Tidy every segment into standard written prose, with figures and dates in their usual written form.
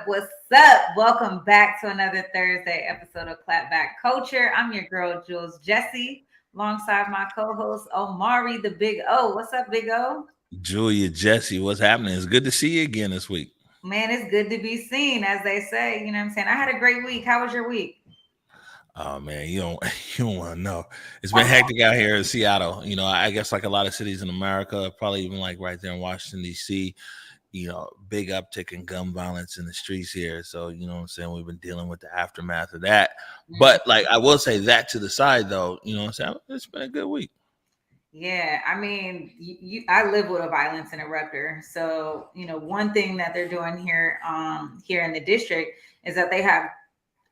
What's up? Welcome back to another Thursday episode of Clapback Culture. I'm your girl, Jules Jessie, alongside my co-host, Omari, the Big O. What's up, Big O? Julia, Jesse, what's happening? It's good to see you again this week. Man, it's good to be seen, as they say. You know what I'm saying? I had a great week. How was your week? Oh man, you don't you don't want to know. It's been hectic out here in Seattle. I guess like a lot of cities in America, probably even like right there in Washington D.C. Big uptick in gun violence in the streets here. So what I'm saying, we've been dealing with the aftermath of that. Mm. But like I will say that to the side though, what I'm saying, it's been a good week. Yeah, I mean, I live with a violence interrupter. So, one thing that they're doing here in the district is that they have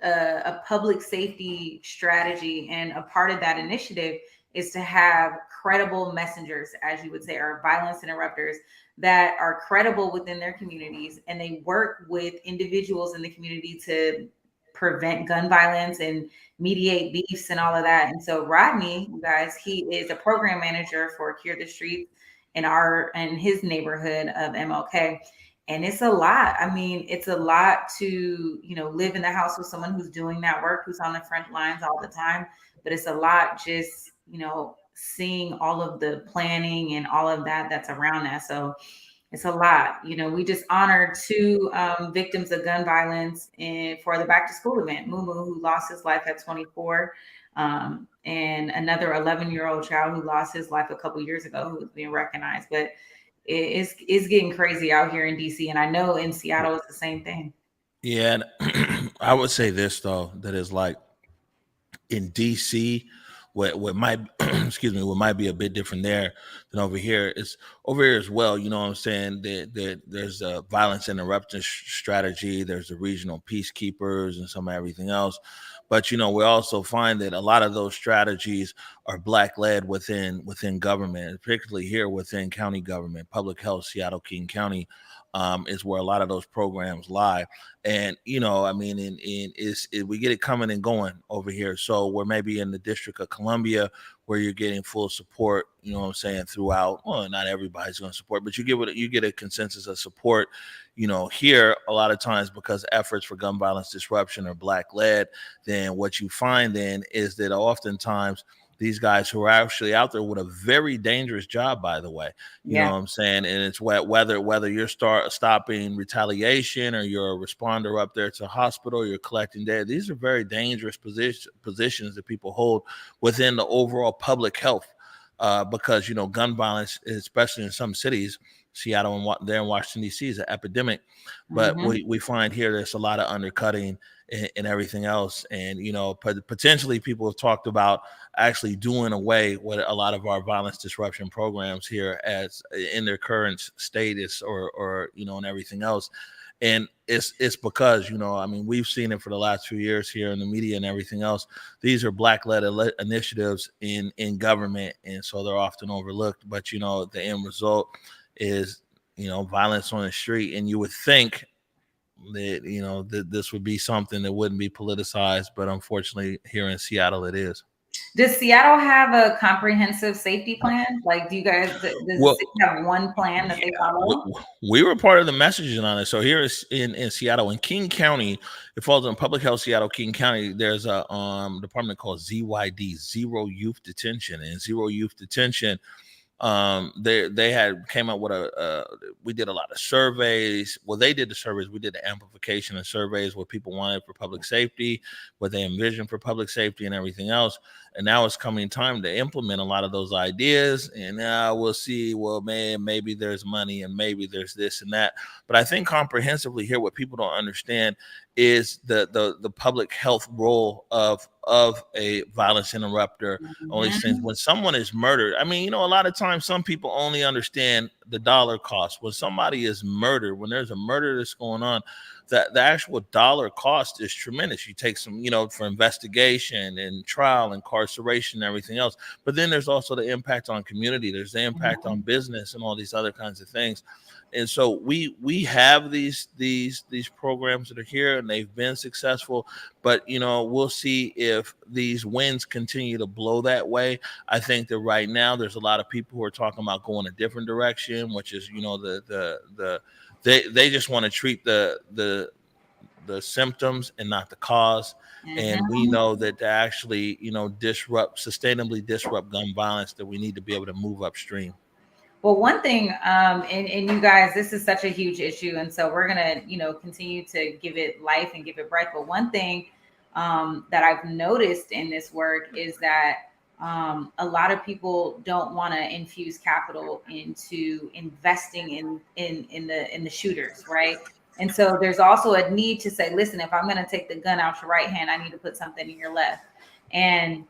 a public safety strategy, and a part of that initiative is to have credible messengers, as you would say, or violence interrupters that are credible within their communities, and they work with individuals in the community to prevent gun violence and mediate beefs and all of that. And so Rodney, you guys, he is a program manager for Cure the Streets in his neighborhood of MLK. And it's a lot. I mean, it's a lot to, live in the house with someone who's doing that work, who's on the front lines all the time. But it's a lot just, seeing all of the planning and all of that that's around that. So it's a lot. We just honored two victims of gun violence for the back to school event. Mumu, who lost his life at 24, and another 11-year-old child who lost his life a couple years ago, who was being recognized. But it's getting crazy out here in DC, and I know in Seattle it's the same thing. Yeah, and I would say this though, that is like in DC, what might excuse me, what might be a bit different there than over here is over here as well. You know what I'm saying? There's a violence interruption strategy. There's the regional peacekeepers and some everything else. But we also find that a lot of those strategies are black led within government, particularly here within county government, public health, Seattle King County. Is where a lot of those programs lie. And, I mean, we get it coming and going over here. So we're maybe in the District of Columbia where you're getting full support, what I'm saying, throughout. Well, not everybody's going to support, but you get a consensus of support, here a lot of times because efforts for gun violence disruption are black led. Then what you find then is that oftentimes these guys who are actually out there with a very dangerous job, by the way, you know what I'm saying? And it's whether you're stopping retaliation or you're a responder up there to a hospital, you're collecting data. These are very dangerous positions that people hold within the overall public health, because, gun violence, especially in some cities, Seattle and there in Washington, D.C. is an epidemic. But we find here there's a lot of undercutting and everything else. And, potentially people have talked about actually doing away with a lot of our violence disruption programs here as in their current status or and everything else. And it's because, I mean, we've seen it for the last few years here in the media and everything else. These are black-led initiatives in government, and so they're often overlooked. But, the end result is, violence on the street. And you would think that, that this would be something that wouldn't be politicized, but unfortunately here in Seattle it is. Does Seattle have a comprehensive safety plan? Like, does the city have one plan that they follow? We were part of the messaging on it. So here is in Seattle, in King County, it falls in Public Health Seattle, King County. There's a department called ZYD, Zero Youth Detention, and Zero Youth Detention. They had came up with we did a lot of surveys. Well, they did the surveys. We did the amplification of surveys, what people wanted for public safety, what they envisioned for public safety and everything else. And now it's coming time to implement a lot of those ideas. And now we'll see, well, man, maybe there's money and maybe there's this and that. But I think comprehensively here, what people don't understand is the public health role of a violence interrupter. All these things. When someone is murdered, I mean, a lot of times some people only understand the dollar cost. When somebody is murdered, when there's a murder that's going on, that the actual dollar cost is tremendous. You take some, for investigation and trial, incarceration, and everything else. But then there's also the impact on community. There's the impact on business and all these other kinds of things. And so we have these programs that are here and they've been successful, but we'll see if these winds continue to blow that way. I think that right now there's a lot of people who are talking about going a different direction, which is they just want to treat the the symptoms and not the cause. And we Mhm. know that to actually, sustainably disrupt gun violence, that we need to be able to move upstream. Well, one thing, and you guys, this is such a huge issue, and so we're gonna, continue to give it life and give it breath. But one thing that I've noticed in this work is that a lot of people don't want to infuse capital into investing in the shooters, right? And so there's also a need to say, listen, if I'm going to take the gun out your right hand, I need to put something in your left, and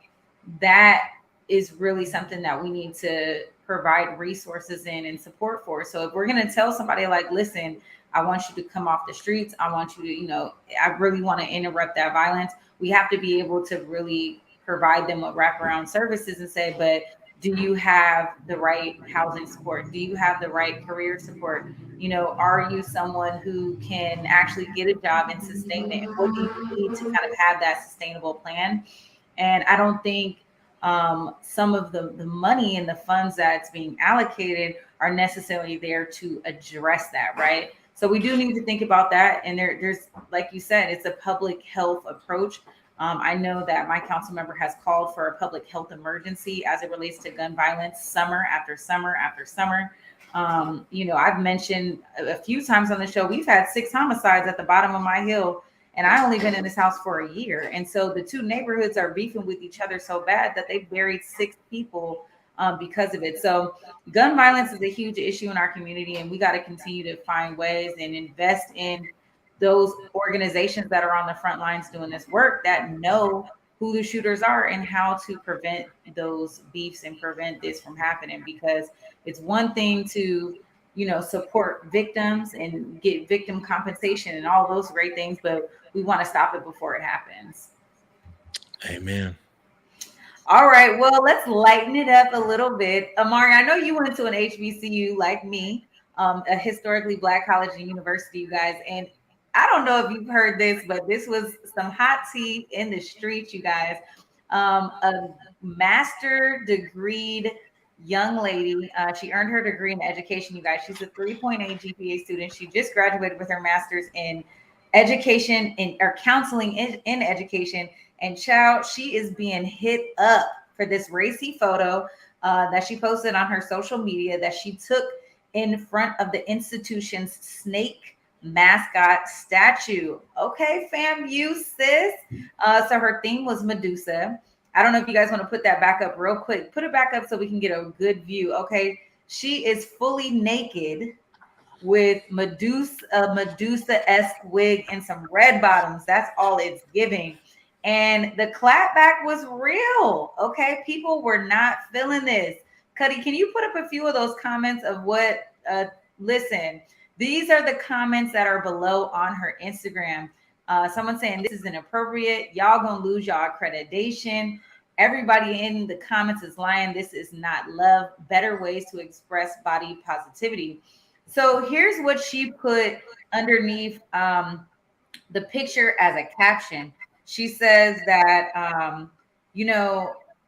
that is really something that we need to provide resources in and support for. So if we're going to tell somebody like, listen, I want you to come off the streets, I want you to, I really want to interrupt that violence, we have to be able to really provide them with wraparound services and say, but do you have the right housing support? Do you have the right career support? Are you someone who can actually get a job and sustain it? And what do you need to kind of have that sustainable plan? And I don't think some of the money and the funds that's being allocated are necessarily there to address that, right? So we do need to think about that. And there's, like you said, it's a public health approach. I know that my council member has called for a public health emergency as it relates to gun violence, summer after summer after summer. I've mentioned a few times on the show, we've had 6 homicides at the bottom of my hill, and I only been in this house for a year. And so the two neighborhoods are beefing with each other so bad that they buried 6 people because of it. So gun violence is a huge issue in our community, and we got to continue to find ways and invest in those organizations that are on the front lines doing this work, that know who the shooters are and how to prevent those beefs and prevent this from happening. Because it's one thing to support victims and get victim compensation and all those great things, but we want to stop it before it happens. Amen. All right, well, let's lighten it up a little bit. Omari, I know you went to an HBCU like me, a historically Black college and university, you guys. And I don't know if you've heard this, but this was some hot tea in the streets, you guys. A master degreed young lady, she earned her degree in education, you guys. She's a 3.8 GPA student. She just graduated with her master's in education or counseling in education. And child, she is being hit up for this racy photo that she posted on her social media that she took in front of the institution's snake mascot statue. Okay, fam, you sis. So her theme was Medusa. I don't know if you guys want to put that back up real quick. Put it back up so we can get a good view. Okay, she is fully naked with Medusa-esque wig and some red bottoms. That's all it's giving. And the clapback was real. Okay, people were not feeling this. Cuddy, can you put up a few of those comments of what? Listen, these are the comments that are below on her Instagram. Someone saying this is inappropriate. Y'all gonna lose y'all accreditation. Everybody in the comments is lying. This is not love. Better ways to express body positivity. So here's what she put underneath the picture as a caption. She says that,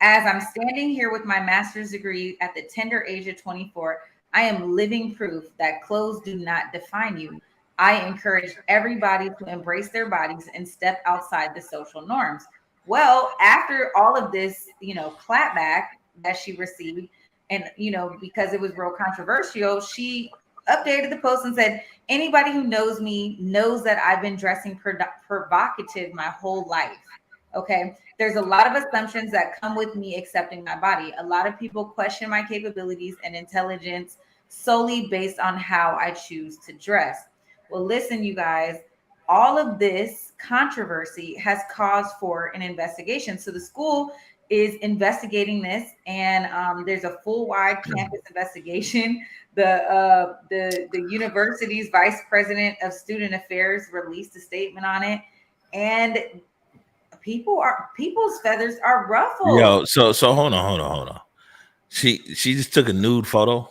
as I'm standing here with my master's degree at the tender age of 24, I am living proof that clothes do not define you. I encourage everybody to embrace their bodies and step outside the social norms. Well, after all of this, clapback that she received, and, because it was real controversial, she updated the post and said, anybody who knows me knows that I've been dressing provocative my whole life. Okay. There's a lot of assumptions that come with me accepting my body. A lot of people question my capabilities and intelligence solely based on how I choose to dress. Well, listen, you guys, all of this controversy has caused for an investigation. So the school is investigating this, and there's a full wide campus investigation. The university's vice president of student affairs released a statement on it, and people's feathers are ruffled. Yo, so hold on. She just took a nude photo.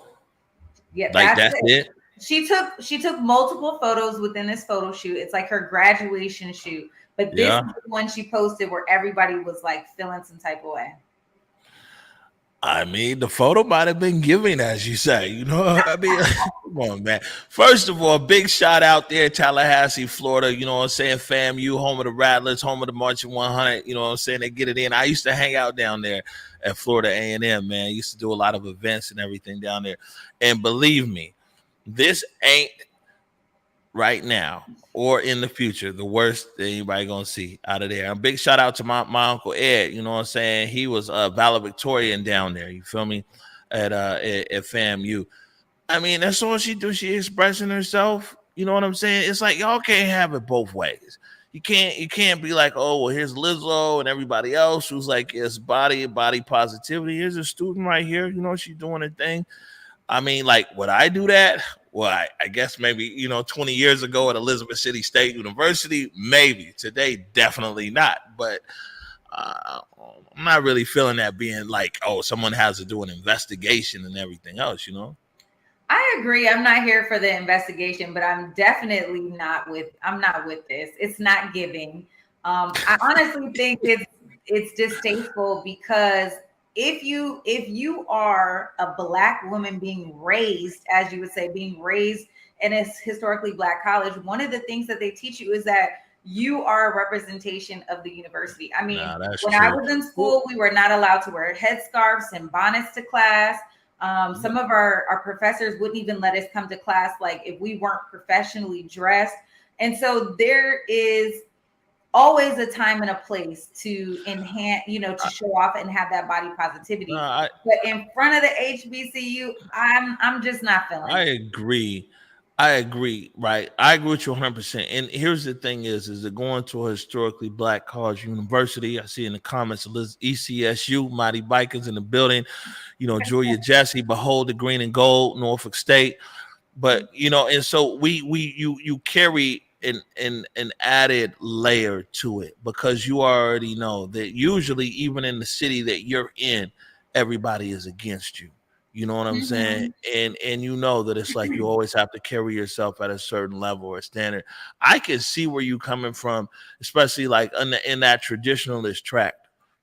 Yeah, Like that's that's it. it. She took multiple photos within this photo shoot. It's like her graduation shoot, but this Yeah. is the one she posted where everybody was like feeling some type of way. I mean, the photo might have been giving, as you say. You know, I mean, come on, man. First of all, big shout out there, Tallahassee, Florida. You know what I'm saying? FAMU, home of the Rattlers, home of the Marching 100. You know what I'm saying? They get it in. I used to hang out down there at Florida A&M, man. I used to do a lot of events and everything down there. And believe me, this ain't right now or in the future the worst that anybody gonna see out of there. A big shout out to my uncle Ed. You know what I'm saying? He was valedictorian down there. You feel me? At FAMU. I mean, that's all she do. She expressing herself. You know what I'm saying? It's like y'all can't have it both ways. You can't be like, oh, well, here's Lizzo and everybody else who's like, it's body positivity. Here's a student right here. You know, she's doing her thing. I mean, like, would I do that? Well, I guess maybe, 20 years ago at Elizabeth City State University, maybe. Today, definitely not. But I'm not really feeling that being like, oh, someone has to do an investigation and everything else. I agree. I'm not here for the investigation, but I'm definitely I'm not with this. It's not giving. I honestly think it's distasteful because if you are a Black woman being raised, as you would say, being raised in a historically Black college, one of the things that they teach you is that you are a representation of the university. I mean, Nah, that's when I true. was in school, we were not allowed to wear headscarves and bonnets to class. Some of our professors wouldn't even let us come to class, like if we weren't professionally dressed. And so there is always a time and a place to enhance, to show off and have that body positivity. I, But in front of the HBCU, I'm just not feeling I it. agree. I agree, right? I agree with you 100%. And here's the thing is that going to a historically Black college university, I see in the comments, ECSU, Mighty Bikers in the building, Julia Jesse, behold the green and gold, Norfolk State. But, and so you carry an added layer to it because you already know that usually even in the city that you're in, everybody is against you. You know what I'm saying? Mhm. And you know that it's like you always have to carry yourself at a certain level or standard. I can see where you coming from, especially like in that traditionalist track,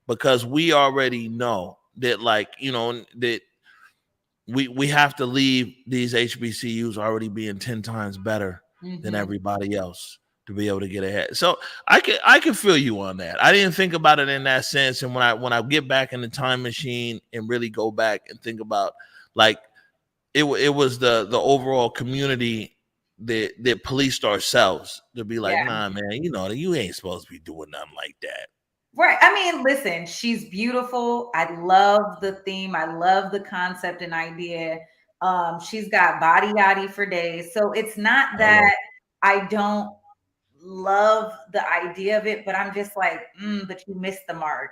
because we already know that like, that we have to leave these HBCUs already being 10 times better than Mhm. everybody else to be able to get ahead. So I can feel you on that. I didn't think about it in that sense. And when I get back in the time machine and really go back and think about like it was the overall community that policed ourselves to be like, Yeah. nah, man, you ain't supposed to be doing nothing like that. Right. I mean, listen, she's beautiful. I love the theme. I love the concept and idea. She's got body yaddy for days. So it's not Hello. that I don't love the idea of it, but I'm just like, but you missed the mark.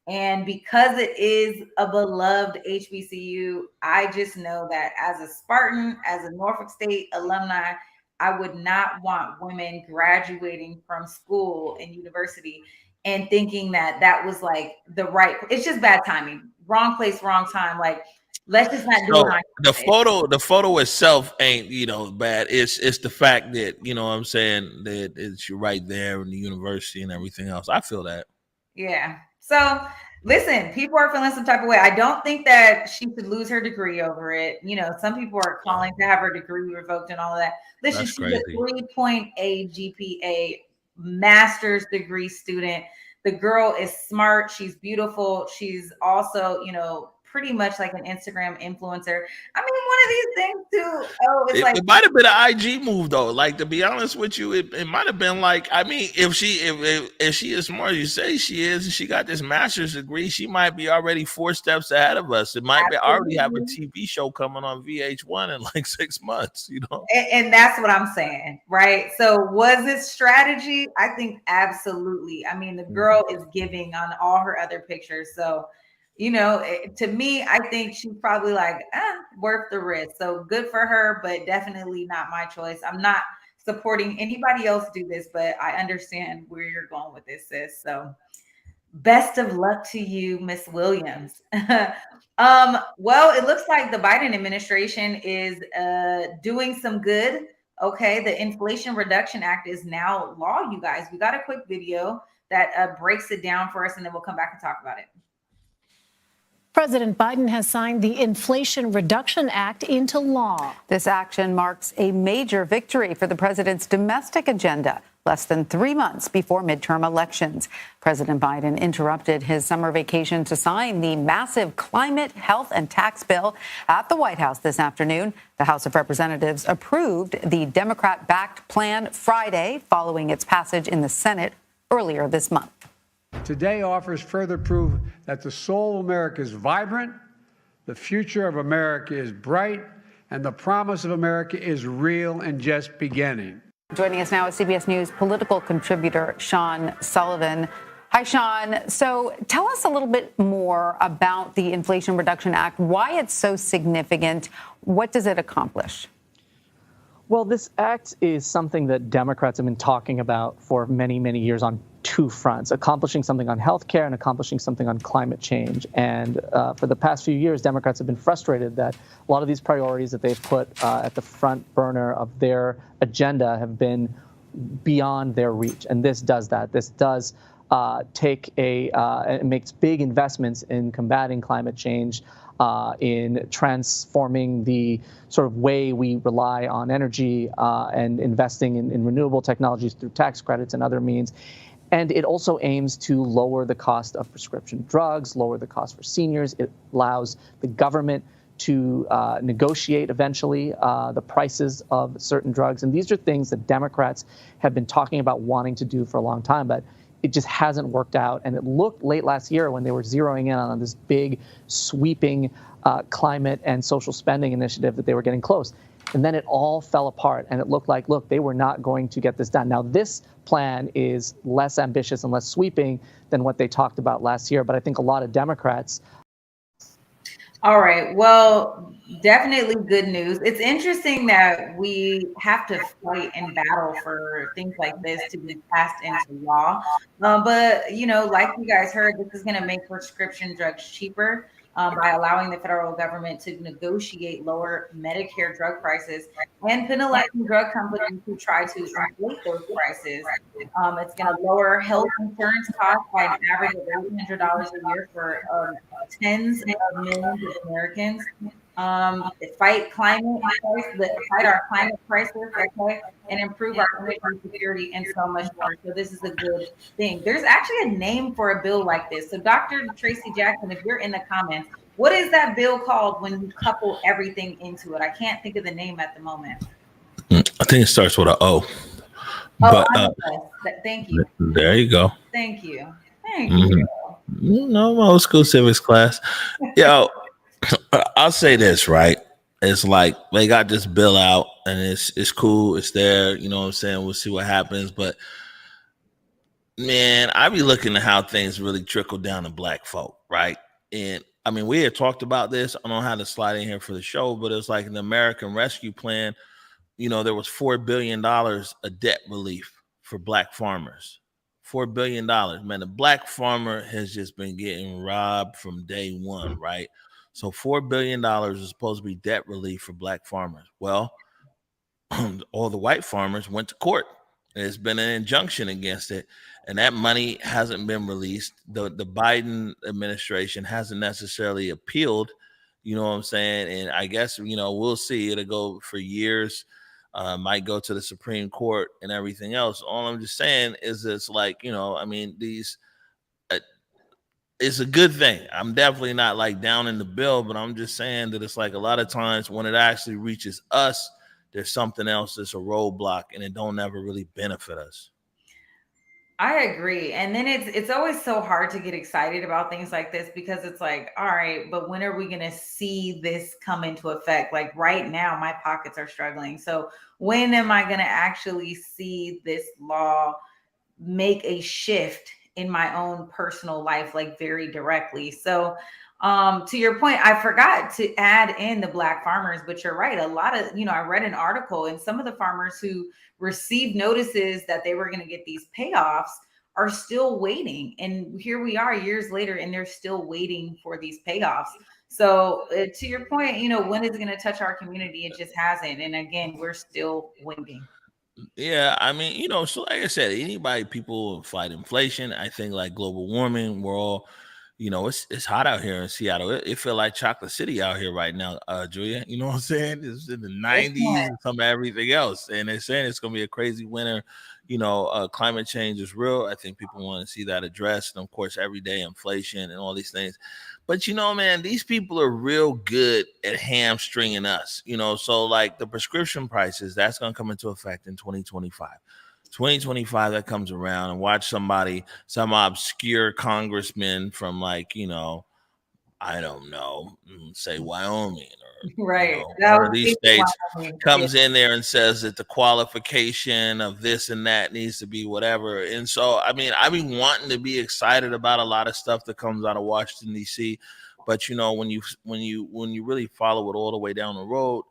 And because it is a beloved HBCU, I just know that as a Spartan, as a Norfolk State alumni, I would not want women graduating from school and university and thinking that that was like it's just bad timing, wrong place, wrong time. Like, let's just not do it So on the photo itself ain't bad. It's the fact that what I'm saying that it's you're right there in the university and everything else. I feel that. Yeah. So listen, people are feeling some type of way. I don't think that she should lose her degree over it. Some people are calling to have her degree revoked and all of that. Listen, That's she's a crazy. 3.8 GPA master's degree student. The girl is smart. She's beautiful. She's also, pretty much like an Instagram influencer. I mean, one of these things too. Oh, it's like It might have been an IG move though. Like to be honest with you, it might have been like I mean, if she is smart as you say she is, and she got this master's degree, she might be already 4 steps ahead of us. It might be already have a absolutely. TV show coming on VH1 in like 6 months. And that's what I'm saying, right? So was it strategy? I think absolutely. I mean, the girl is giving on all her other pictures. So, to me, I think she's probably like, worth the risk. So good for her, but definitely not my choice. I'm not supporting anybody else do this, but I understand where you're going with this, sis. So best of luck to you, Miss Williams. Well, it looks like the Biden administration is doing some good. Okay, the Inflation Reduction Act is now law, you guys. We got a quick video that breaks it down for us, and then we'll come back and talk about it. President Biden has signed the Inflation Reduction Act into law. This action marks a major victory for the president's domestic agenda, less than 3 months before midterm elections. President Biden interrupted his summer vacation to sign the massive climate, health, and tax bill at the White House this afternoon. The House of Representatives approved the Democrat-backed plan Friday, following its passage in the Senate earlier this month. Today offers further proof that the soul of America is vibrant, the future of America is bright, and the promise of America is real and just beginning. Joining us now is CBS News political contributor Sean Sullivan. Hi, Sean. So tell us a little bit more about the Inflation Reduction Act, why it's so significant. What does it accomplish? Well, this act is something that Democrats have been talking about for many, many years on two fronts, accomplishing something on health care and accomplishing something on climate change. And for the past few years, Democrats have been frustrated that a lot of these priorities that they've put at the front burner of their agenda have been beyond their reach. And this does that. This does it makes big investments in combating climate change, in transforming the sort of way we rely on energy and investing in renewable technologies through tax credits and other means. And it also aims to lower the cost of prescription drugs, lower the cost for seniors. It allows the government to negotiate eventually the prices of certain drugs. And these are things that Democrats have been talking about wanting to do for a long time, but it just hasn't worked out. And it looked late last year when they were zeroing in on this big, sweeping climate and social spending initiative that they were getting close. And then it all fell apart, and it looked like, look, they were not going to get this done. Now, this plan is less ambitious and less sweeping than what they talked about last year, but I think a lot of Democrats. All right. Well, definitely good news. It's interesting that we have to fight and battle for things like this to be passed into law. But, like you guys heard, this is going to make prescription drugs cheaper. By allowing the federal government to negotiate lower Medicare drug prices and penalizing drug companies who try to inflate those prices. It's going to lower health insurance costs by an average of $800 a year for tens of millions of Americans. Fight our climate crisis, okay, and improve our energy security and so much more. So this is a good thing. There's actually a name for a bill like this. So Dr. Tracy Jackson, if you're in the comments, what is that bill called when you couple everything into it? I can't think of the name at the moment. I think it starts with an O. But thank you. There you go. Thank you. Thank you. No, my old school civics class. Yo, I'll say this, right? It's like they got this bill out and it's cool. It's there. You know what I'm saying? We'll see what happens. But man, I be looking at how things really trickle down to black folk, right? And I mean, we had talked about this. I don't know how to slide in here for the show, but it's like an American Rescue Plan. There was $4 billion of debt relief for black farmers. $4 billion. Man, the black farmer has just been getting robbed from day one, right? So $4 billion is supposed to be debt relief for black farmers. Well, all the white farmers went to court. There's been an injunction against it, and that money hasn't been released. The Biden administration hasn't necessarily appealed, you know what I'm saying? And I guess, we'll see. It'll go for years, might go to the Supreme Court and everything else. All I'm just saying is it's like, these it's a good thing. I'm definitely not like down in the bill, but I'm just saying that it's like a lot of times when it actually reaches us, there's something else that's a roadblock and it don't ever really benefit us. I agree. And then it's always so hard to get excited about things like this because it's like, all right, but when are we going to see this come into effect? Like right now, my pockets are struggling. So when am I going to actually see this law make a shift in my own personal life, like very directly? So to your point, I forgot to add in the black farmers, but you're right. A lot of, I read an article and some of the farmers who received notices that they were going to get these payoffs are still waiting. And here we are years later and they're still waiting for these payoffs. So to your point, when is it going to touch our community? It just hasn't. And again, we're still waiting. Yeah, so like I said, people fight inflation. I think like global warming, we're all, it's hot out here in Seattle. It feel like Chocolate City out here right now, Julia. You know what I'm saying? It's in the 90s and some of everything else. And they're saying it's going to be a crazy winter. Climate change is real. I think people want to see that addressed. And of course, everyday inflation and all these things. But, man, these people are real good at hamstringing us, so like the prescription prices, that's going to come into effect in 2025. 2025 that comes around, and watch some obscure congressman from I don't know, say Wyoming or Right. one of these states Wyoming. comes in there and says that the qualification of this and that needs to be whatever. And so, I've been wanting to be excited about a lot of stuff that comes out of Washington D.C. But when you really follow it all the way down the road,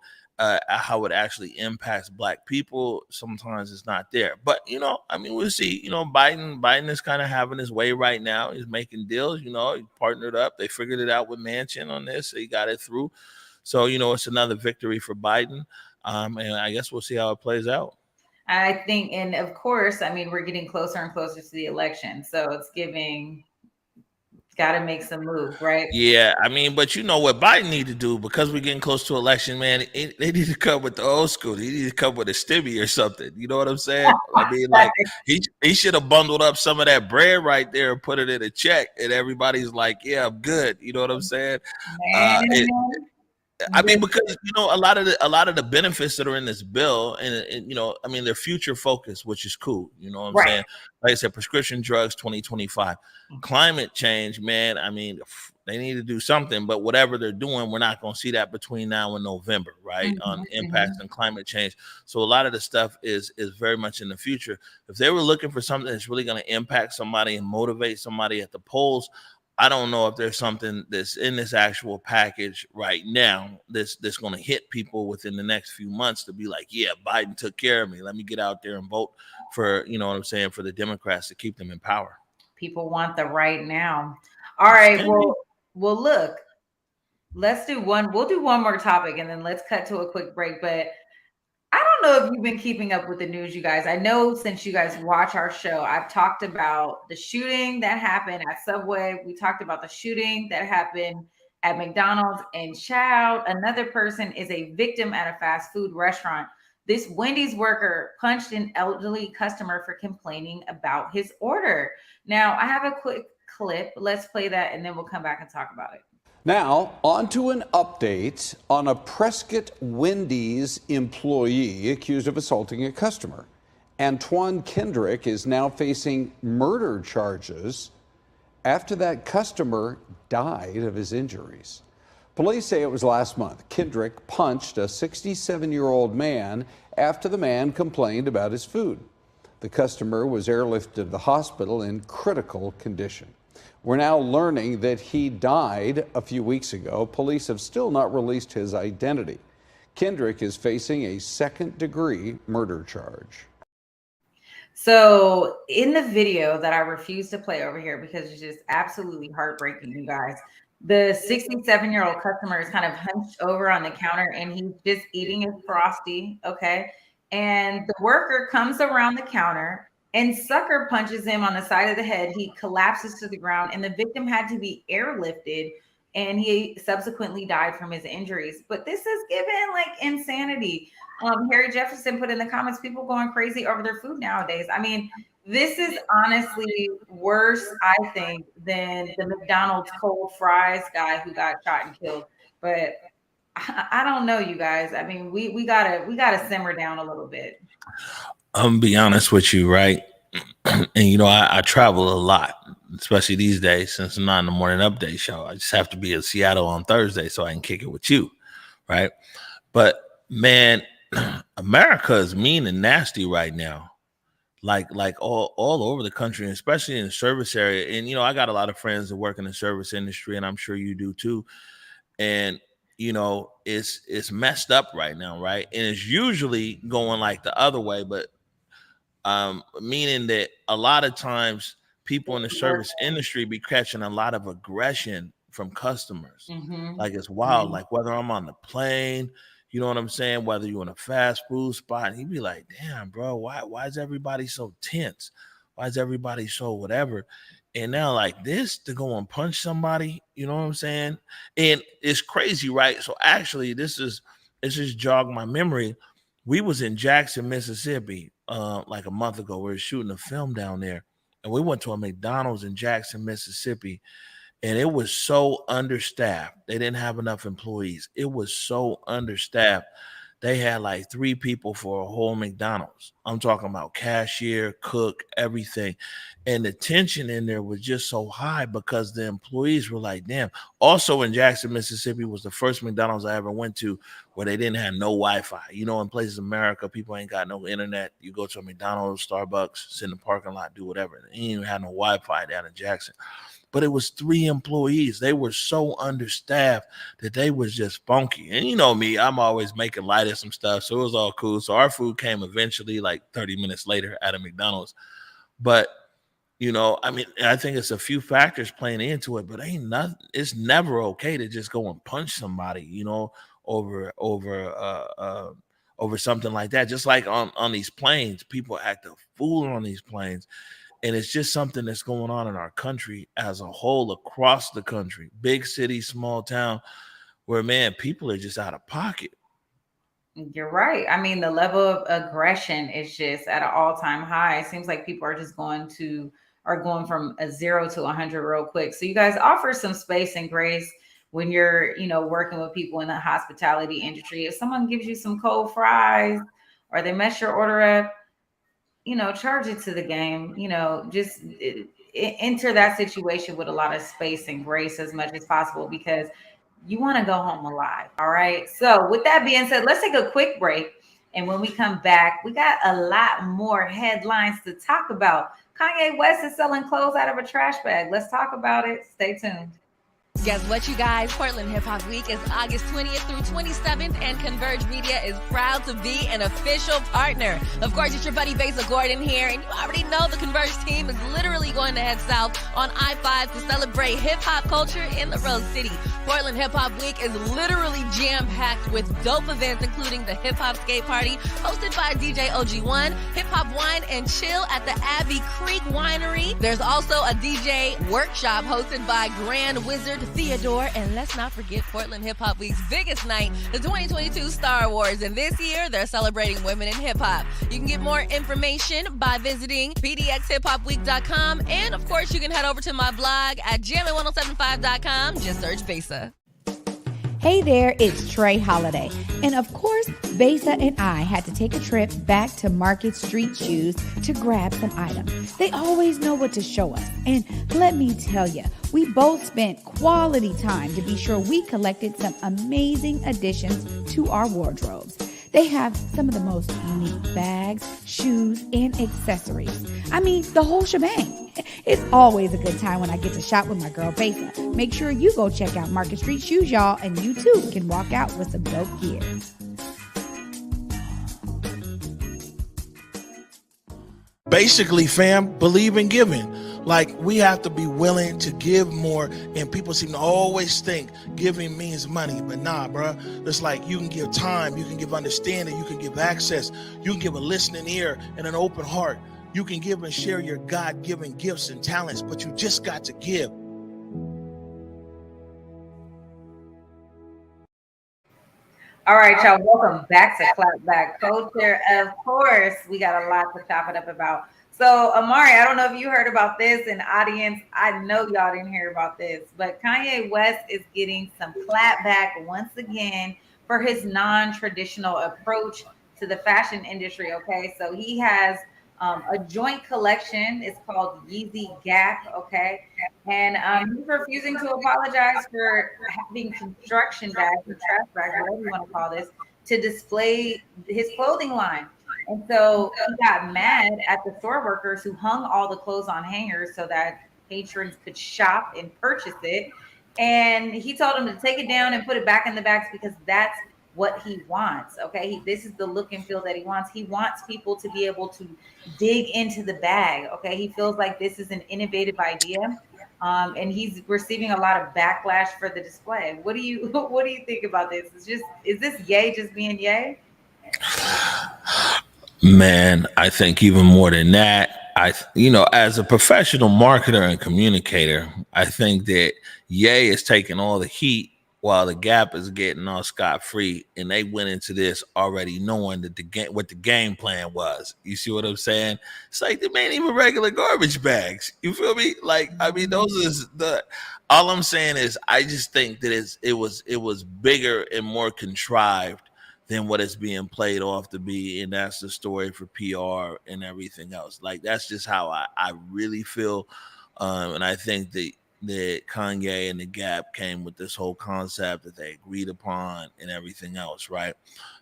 how it actually impacts Black people, sometimes it's not there. But we'll see. Biden is kind of having his way right now. He's making deals. He partnered up. They figured it out with Manchin on this. He got it through. So it's another victory for Biden. And I guess we'll see how it plays out. I think, and of course, we're getting closer and closer to the election, so it's giving. Got to make some moves, right? Yeah, but what Biden need to do, because we're getting close to election, man, they need to come with the old school. They need to come with a stimmy or something. You know what I'm saying? He should have bundled up some of that bread right there and put it in a check, and everybody's like, yeah, I'm good. You know what I'm saying? Because a lot of the benefits that are in this bill, and they're future focused, which is cool. You know what I'm saying? Like I said, prescription drugs 2025, climate change, man. They need to do something, but whatever they're doing, we're not going to see that between now and November, right? On impacts on climate change. So a lot of the stuff is very much in the future. If they were looking for something that's really going to impact somebody and motivate somebody at the polls, I don't know if there's something that's in this actual package right now that's going to hit people within the next few months to be like, yeah, Biden took care of me. Let me get out there and vote for, for the Democrats to keep them in power. People want the right now. All right. Well, look, we'll do one more topic and then let's cut to a quick break. But I don't know if you've been keeping up with the news, you guys. I know since you guys watch our show, I've talked about the shooting that happened at Subway. We talked about the shooting that happened at McDonald's, and child, another person is a victim at a fast food restaurant. This Wendy's worker punched an elderly customer for complaining about his order. Now, I have a quick clip. Let's play that, and then we'll come back and talk about it. Now, on to an update on a Prescott Wendy's employee accused of assaulting a customer. Antoine Kendrick is now facing murder charges after that customer died of his injuries. Police say it was last month. Kendrick punched a 67-year-old man after the man complained about his food. The customer was airlifted to the hospital in critical condition. We're now learning that he died a few weeks ago. Police have still not released his identity. Kendrick is facing a second-degree murder charge. So in the video that I refuse to play over here because it's just absolutely heartbreaking, you guys, the 67-year-old customer is kind of hunched over on the counter and he's just eating his Frosty, okay? And the worker comes around the counter and sucker punches him on the side of the head. He collapses to the ground, and the victim had to be airlifted, and he subsequently died from his injuries. But this is given insanity. Harry Jefferson put in the comments, people going crazy over their food nowadays. This is honestly worse, I think, than the McDonald's cold fries guy who got shot and killed. But I don't know, you guys. We gotta simmer down a little bit. I'm gonna be honest with you, right? And I travel a lot, especially these days since I'm not in the morning update show. I just have to be in Seattle on Thursday so I can kick it with you, right? But man, America is mean and nasty right now, like all over the country, especially in the service area. And I got a lot of friends that work in the service industry, and I'm sure you do too. And it's messed up right now, right? And it's usually going like the other way, but meaning that a lot of times people in the service industry be catching a lot of aggression from customers. Like it's wild. Like whether I'm on the plane, you know what I'm saying? Whether you're in a fast food spot, and he'd be like, damn, bro, why is everybody so tense? Why is everybody so whatever? And now like this to go and punch somebody, you know what I'm saying? And it's crazy, right? So actually this just jogged my memory. We was in Jackson, Mississippi, like a month ago. We were shooting a film down there, and we went to a McDonald's in Jackson, Mississippi, and it was so understaffed. They didn't have enough employees. It was so understaffed. They had like 3 people for a whole McDonald's. I'm talking about cashier, cook, everything. And the tension in there was just so high because the employees were like, damn. Also in Jackson, Mississippi was the first McDonald's I ever went to where they didn't have no Wi-Fi. You know, in places in America, people ain't got no internet. You go to a McDonald's, Starbucks, sit in the parking lot, do whatever. They ain't even had no Wi-Fi down in Jackson. But it was 3 employees. They were so understaffed that they was just funky. And you know me, I'm always making light of some stuff. So it was all cool. So our food came eventually like 30 minutes later at a McDonald's. But, you know, I mean, I think it's a few factors playing into it, but ain't nothing. It's never okay to just go and punch somebody, you know, over something like that. Just like on these planes, people act a fool on these planes. And it's just something that's going on in our country as a whole, across the country, big city, small town, where, man, people are just out of pocket. You're right. I mean, the level of aggression is just at an all-time high. It seems like people are just going from a 0 to 100 real quick. So you guys offer some space and grace when you're, you know, working with people in the hospitality industry. If someone gives you some cold fries or they mess your order up, you know, charge it to the game, you know, just enter that situation with a lot of space and grace as much as possible, because you want to go home alive. All right. So with that being said, let's take a quick break. And when we come back, we got a lot more headlines to talk about. Kanye West is selling clothes out of a trash bag. Let's talk about it. Stay tuned. Guess what, you guys? Portland Hip Hop Week is August 20th through 27th, and Converge Media is proud to be an official partner. Of course, it's your buddy Besa Gordon here, and you already know the Converge team is literally going to head south on I-5 to celebrate hip-hop culture in the Rose City. Portland Hip Hop Week is literally jam-packed with dope events, including the Hip Hop Skate Party, hosted by DJ OG1, Hip Hop Wine and Chill at the Abbey Creek Winery. There's also a DJ workshop hosted by Grand Wizard Theodore, and let's not forget Portland Hip Hop Week's biggest night, the 2022 Star Wars, and this year they're celebrating women in hip hop. You can get more information by visiting pdxhiphopweek.com, and of course you can head over to my blog at jammin1075.com. Just search Besa. Hey there, it's Trey Holiday. And of course, Besa and I had to take a trip back to Market Street Shoes to grab some items. They always know what to show us. And let me tell you, we both spent quality time to be sure we collected some amazing additions to our wardrobes. They have some of the most unique bags, shoes, and accessories. I mean, the whole shebang. It's always a good time when I get to shop with my girl Besa. Make sure you go check out Market Street Shoes, y'all, and you too can walk out with some dope gear. Basically, fam, believe in giving. Like, we have to be willing to give more, and people seem to always think giving means money, but nah, bro. It's like you can give time, you can give understanding, you can give access, you can give a listening ear and an open heart. You can give and share your God-given gifts and talents, but you just got to give. All right, y'all, welcome back to Clapback Culture. Of course, we got a lot to chop it up about. So, Omari, I don't know if you heard about this, and audience, I know y'all didn't hear about this, but Kanye West is getting some clapback once again for his non-traditional approach to the fashion industry, okay? So he has a joint collection. It's called Yeezy Gap, okay? And he's refusing to apologize for having construction bags and trash bags, whatever you want to call this, to display his clothing line. And so he got mad at the store workers who hung all the clothes on hangers so that patrons could shop and purchase it. And he told them to take it down and put it back in the bags because that's what he wants. Okay. This is the look and feel that he wants. He wants people to be able to dig into the bag. Okay. He feels like this is an innovative idea. And he's receiving a lot of backlash for the display. What do you think about this? Is this Ye just being Ye? Man, I think even more than that, as a professional marketer and communicator, I think that Ye is taking all the heat while the Gap is getting all scot-free, and they went into this already knowing that what the game plan was. You see what I'm saying? It's like they ain't even regular garbage bags. You feel me? Like, I mean, those is the. All I'm saying is, I just think that it was bigger and more contrived than what it's being played off to be, and that's the story for PR and everything else. Like, that's just how I really feel, and I think that Kanye and the Gap came with this whole concept that they agreed upon and everything else, right?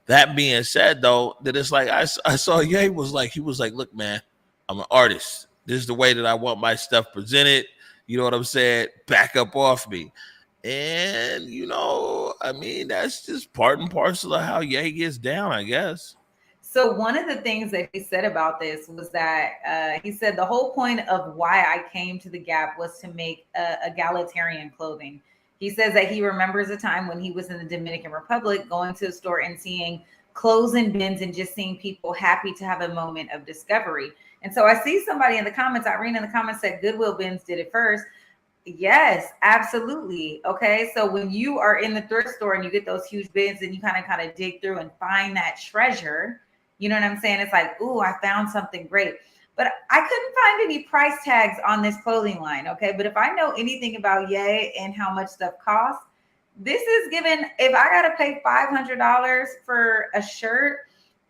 That being said, though, that it's like I saw Ye he was like, look, man, I'm an artist. This is the way that I want my stuff presented. You know what I'm saying? Back up off me. And, I mean, that's just part and parcel of how Ye gets down, I guess. So one of the things that he said about this was that he said the whole point of why I came to the Gap was to make egalitarian clothing. He says that he remembers a time when he was in the Dominican Republic going to a store and seeing clothes in bins and just seeing people happy to have a moment of discovery. And so I see somebody in the comments, Irene in the comments said Goodwill bins did it first. Yes, absolutely. Okay. So when you are in the thrift store and you get those huge bins and you kind of dig through and find that treasure, you know what I'm saying? It's like, ooh, I found something great. But I couldn't find any price tags on this clothing line. Okay. But if I know anything about Ye and how much stuff costs, this is given, if I got to pay $500 for a shirt,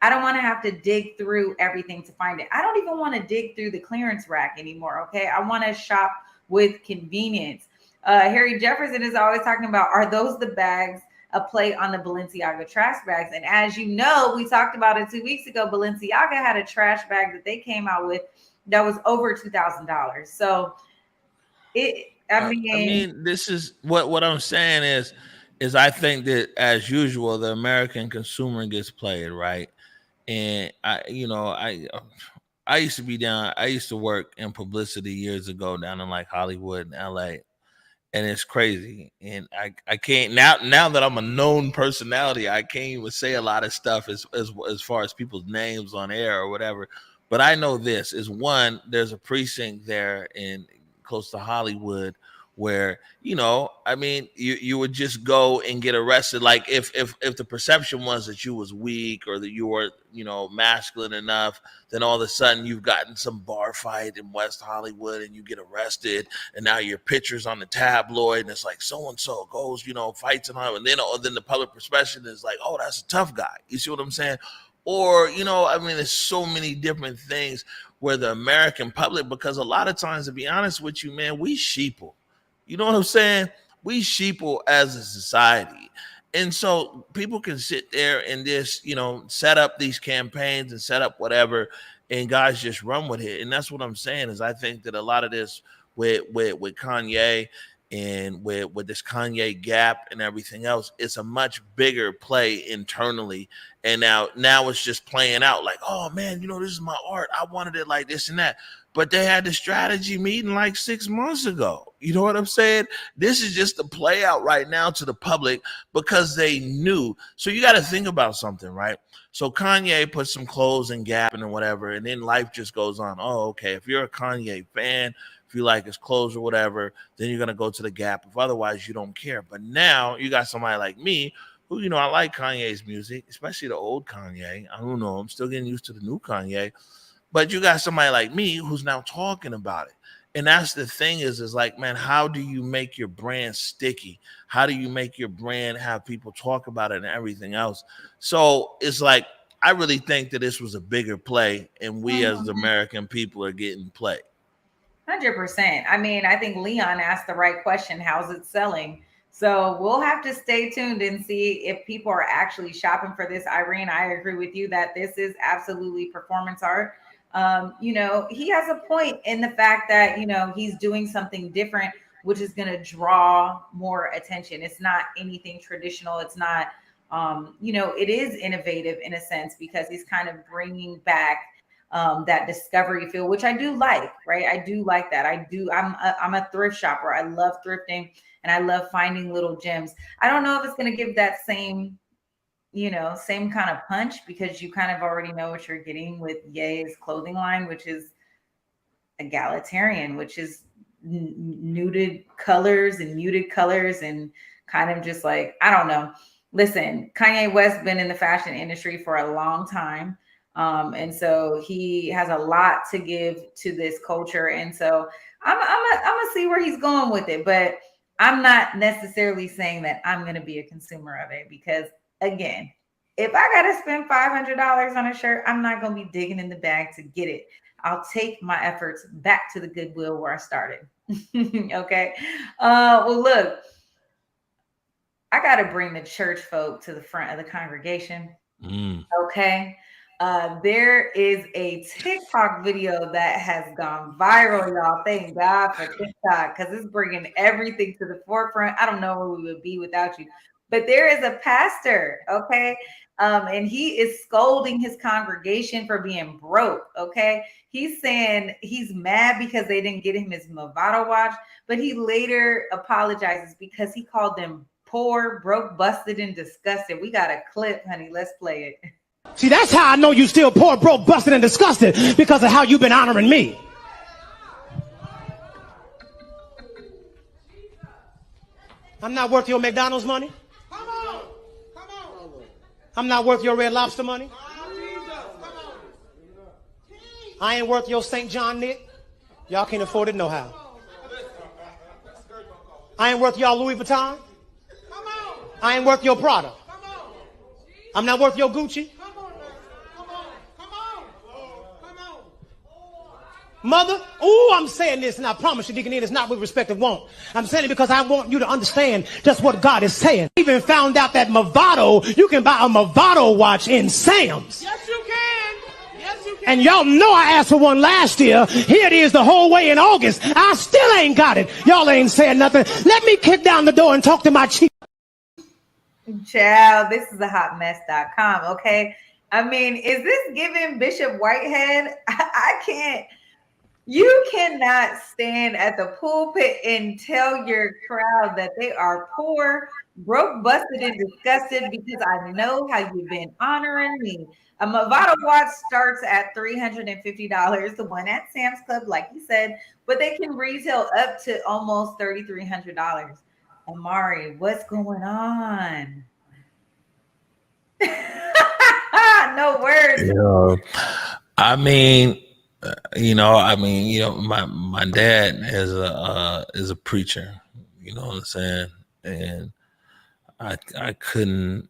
I don't want to have to dig through everything to find it. I don't even want to dig through the clearance rack anymore. Okay. I want to shop with convenience. Harry Jefferson is always talking about, are those the bags, a play on the Balenciaga trash bags? And as you know, we talked about it 2 weeks ago, Balenciaga had a trash bag that they came out with that was over $2,000. So I mean, this is what I'm saying is I think that, as usual, the American consumer gets played, right? And I used to be I used to work in publicity years ago down in like Hollywood and LA. And it's crazy. And I can't now that I'm a known personality, I can't even say a lot of stuff as far as people's names on air or whatever. But I know this is one, there's a precinct there in close to Hollywood where, I mean, you would just go and get arrested. Like if the perception was that you was weak or that you were, masculine enough, then all of a sudden you've gotten some bar fight in West Hollywood and you get arrested, and now your picture's on the tabloid and it's like so-and-so goes, fights and all, and then the public perception is like, oh, that's a tough guy. You see what I'm saying? Or, I mean, there's so many different things where the American public, because a lot of times, to be honest with you, man, we sheeple. You know what I'm saying? We sheeple as a society. And so people can sit there and just, set up these campaigns and set up whatever, and guys just run with it. And that's what I'm saying is I think that a lot of this with Kanye and with this Kanye Gap and everything else, it's a much bigger play internally. And now it's just playing out like, oh man, this is my art. I wanted it like this and that. But they had the strategy meeting like 6 months ago. You know what I'm saying? This is just a play out right now to the public because they knew. So you got to think about something, right? So Kanye put some clothes in Gap and whatever, and then life just goes on. Oh, okay. If you're a Kanye fan, if you like his clothes or whatever, then you're going to go to the Gap. If otherwise, you don't care. But now you got somebody like me who, I like Kanye's music, especially the old Kanye. I don't know. I'm still getting used to the new Kanye. But you got somebody like me who's now talking about it. And that's the thing is like, man, how do you make your brand sticky? How do you make your brand have people talk about it and everything else? So it's like, I really think that this was a bigger play, and we as the American people are getting played. 100%. I mean, I think Leon asked the right question. How's it selling? So we'll have to stay tuned and see if people are actually shopping for this. Irene, I agree with you that this is absolutely performance art. He has a point in the fact that, he's doing something different, which is going to draw more attention. It's not anything traditional. It's not, it is innovative in a sense because he's kind of bringing back that discovery feel, which I do like, right? I do like that. I'm a thrift shopper. I love thrifting and I love finding little gems. I don't know if it's going to give that same kind of punch because you kind of already know what you're getting with Ye's clothing line, which is egalitarian, which is muted colors and kind of just like, I don't know. Listen, Kanye West been in the fashion industry for a long time. And so he has a lot to give to this culture. And so I'm gonna see where he's going with it, but I'm not necessarily saying that I'm going to be a consumer of it, because again, if I got to spend $500 on a shirt, I'm not going to be digging in the bag to get it. I'll take my efforts back to the Goodwill where I started. Okay. Well, look, I got to bring the church folk to the front of the congregation. Okay. There is a TikTok video that has gone viral, y'all. Thank God for TikTok, because it's bringing everything to the forefront. I don't know where we would be without you. But there is a pastor, okay? And he is scolding his congregation for being broke, okay? He's saying he's mad because they didn't get him his Movado watch, but he later apologizes because he called them poor, broke, busted, and disgusted. We got a clip, honey. Let's play it. See, that's how I know you still poor, broke, busted, and disgusted, because of how you've been honoring me. I'm not worth your McDonald's money. Come on. Come on. I'm not worth your Red Lobster money. I ain't worth your St. John knit. Y'all can't afford it no how. I ain't worth y'all Louis Vuitton. I ain't worth your Prada. I'm not worth your Gucci. Mother, I'm saying this, and I promise you, Deaconess, it's not with respect of want. I'm saying it because I want you to understand just what God is saying. I even found out that Movado, you can buy a Movado watch in Sam's. Yes, you can. Yes, you can. And y'all know I asked for one last year. Here it is the whole way in August. I still ain't got it. Y'all ain't saying nothing. Let me kick down the door and talk to my chief. Child, this is a hotmess.com, okay? I mean, is this giving Bishop Whitehead? I can't. You cannot stand at the pulpit and tell your crowd that they are poor, broke, busted, and disgusted because I know how you've been honoring me. A Movado watch starts at $350, the one at Sam's Club, like you said, but they can retail up to almost $3,300. Omari, what's going on? No words. I mean, my dad is a preacher. You know what I'm saying? And I couldn't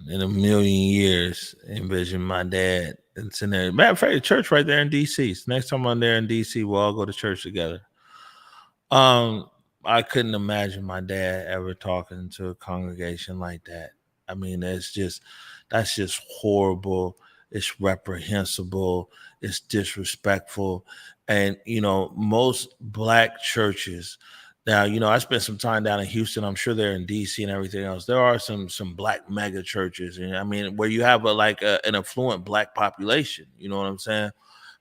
in a million years envision my dad. It's in there. Matter of fact, the church right there in DC. So next time I'm there in DC, we'll all go to church together. I couldn't imagine my dad ever talking to a congregation like that. I mean, that's just horrible. It's reprehensible. It's disrespectful. And, most black churches now, I spent some time down in Houston. I'm sure they're in DC and everything else. There are some black mega churches. And I mean, where you have an affluent black population, you know what I'm saying?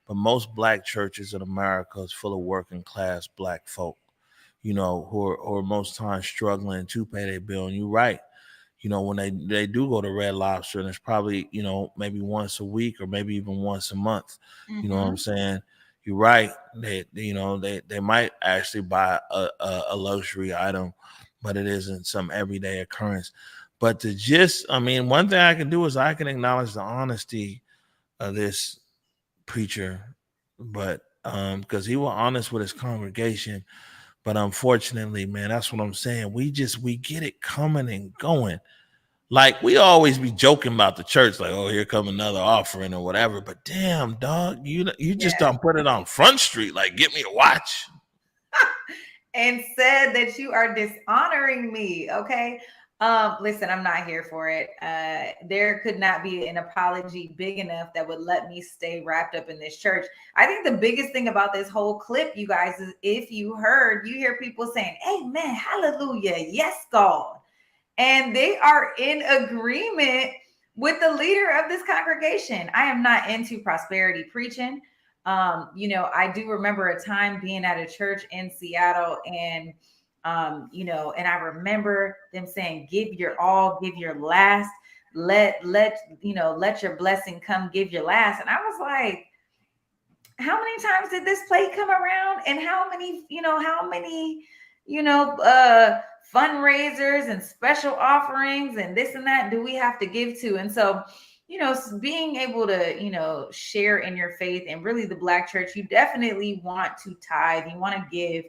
But most black churches in America is full of working class black folk, who are most times struggling to pay their bill. And you're right. When they do go to Red Lobster, and it's probably, maybe once a week or maybe even once a month. Mm-hmm. You know what I'm saying? You're right. They might actually buy a luxury item, but it isn't some everyday occurrence. But one thing I can do is I can acknowledge the honesty of this preacher, but because he was honest with his congregation. But unfortunately, man, that's what I'm saying. We get it coming and going. Like, we always be joking about the church, like, oh, here come another offering or whatever. But damn, dog, you just don't put it on Front Street. Like, get me a watch. And said that you are dishonoring me. Okay. Listen, I'm not here for it. There could not be an apology big enough that would let me stay wrapped up in this church. I think the biggest thing about this whole clip, you guys, is if you hear people saying, amen, hallelujah, yes, God. And they are in agreement with the leader of this congregation. I am not into prosperity preaching. I do remember a time being at a church in Seattle, and and I remember them saying, give your all, give your last, let your blessing come, give your last. And I was like, how many times did this plate come around, and how many fundraisers and special offerings and this and that do we have to give to? And so, being able to, share in your faith, and really the Black church, you definitely want to tithe, you want to give,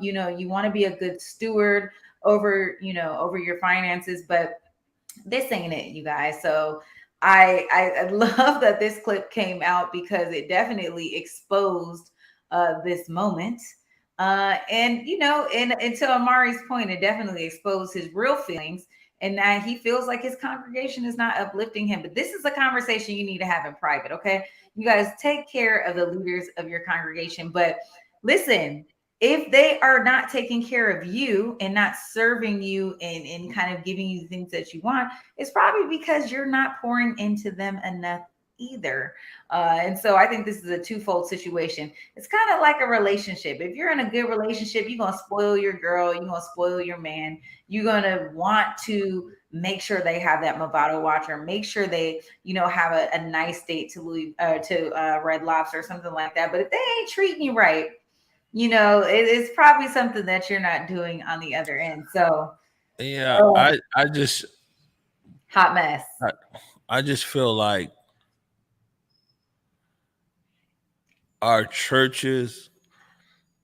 you want to be a good steward over your finances, but this ain't it, you guys. So I love that this clip came out, because it definitely exposed this moment. And to Omari's point, it definitely exposed his real feelings, and that he feels like his congregation is not uplifting him. But this is a conversation you need to have in private, okay? You guys take care of the leaders of your congregation. But listen, if they are not taking care of you and not serving you and kind of giving you things that you want, it's probably because you're not pouring into them enough either. And so I think this is a twofold situation. It's kind of like a relationship. If you're in a good relationship, you're going to spoil your girl, you're going to spoil your man, you're going to want to make sure they have that Movado watch, or make sure they, have a nice date to Red Lobster or something like that. But if they ain't treating you right, it's probably something that you're not doing on the other end. So yeah, I just hot mess. I just feel like our churches